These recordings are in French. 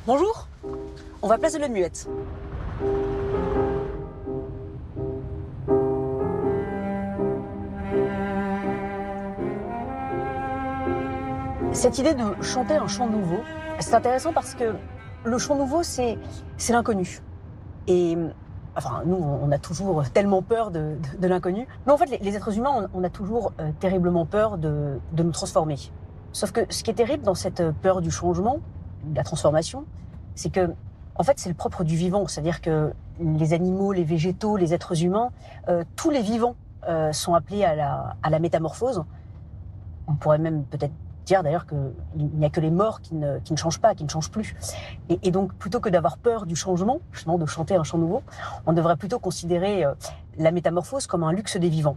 Bonjour, on va place de la Muette. Cette idée de chanter un chant nouveau, c'est intéressant parce que le chant nouveau, c'est l'inconnu. Et enfin, nous, on a toujours tellement peur de l'inconnu. Mais en fait, les êtres humains, on a toujours terriblement peur de nous transformer. Sauf que ce qui est terrible dans cette peur du changement, de la transformation, c'est que, en fait, c'est le propre du vivant. C'est-à-dire que les animaux, les végétaux, les êtres humains, tous les vivants sont appelés à la métamorphose. On pourrait même peut-être dire d'ailleurs qu'il n'y a que les morts qui ne changent pas, qui ne changent plus. Et donc, plutôt que d'avoir peur du changement, justement de chanter un chant nouveau, on devrait plutôt considérer la métamorphose comme un luxe des vivants.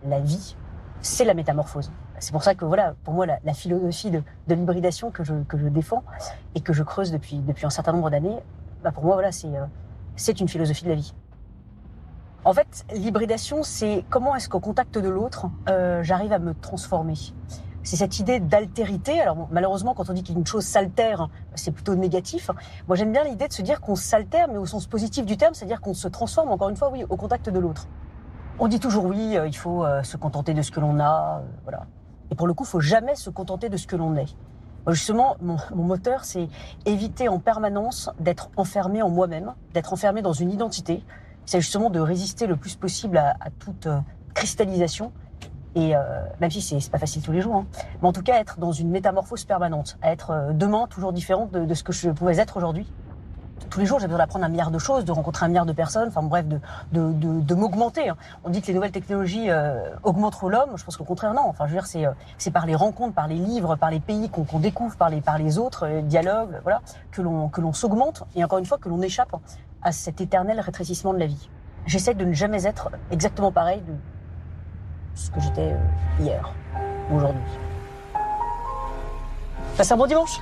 La vie, c'est la métamorphose. C'est pour ça que voilà, pour moi, la philosophie de l'hybridation que je défends et que je creuse depuis un certain nombre d'années, pour moi, voilà, c'est une philosophie de la vie. En fait, l'hybridation, c'est comment est-ce qu'au contact de l'autre, j'arrive à me transformer. C'est cette idée d'altérité. Alors bon, malheureusement, quand on dit qu'une chose s'altère, c'est plutôt négatif. Moi, j'aime bien l'idée de se dire qu'on s'altère, mais au sens positif du terme, c'est-à-dire qu'on se transforme, encore une fois, oui, au contact de l'autre. On dit toujours oui, il faut se contenter de ce que l'on a, voilà. Et pour le coup, il faut jamais se contenter de ce que l'on est. Moi, justement, mon moteur, c'est éviter en permanence d'être enfermé en moi-même, d'être enfermé dans une identité. C'est justement de résister le plus possible à toute cristallisation. Et même si c'est pas facile tous les jours, hein, mais en tout cas être dans une métamorphose permanente, à être demain toujours différente de ce que je pouvais être aujourd'hui. Tous les jours, j'ai besoin d'apprendre un milliard de choses, de rencontrer un milliard de personnes, enfin bref, de m'augmenter. Hein. On dit que les nouvelles technologies augmenteront l'homme. Je pense qu'au contraire, non. Enfin, je veux dire, c'est par les rencontres, par les livres, par les pays qu'on découvre, par les autres dialogues, voilà, que l'on s'augmente et encore une fois que l'on échappe à cet éternel rétrécissement de la vie. J'essaie de ne jamais être exactement pareil de ce que j'étais hier ou aujourd'hui. Passez un bon dimanche.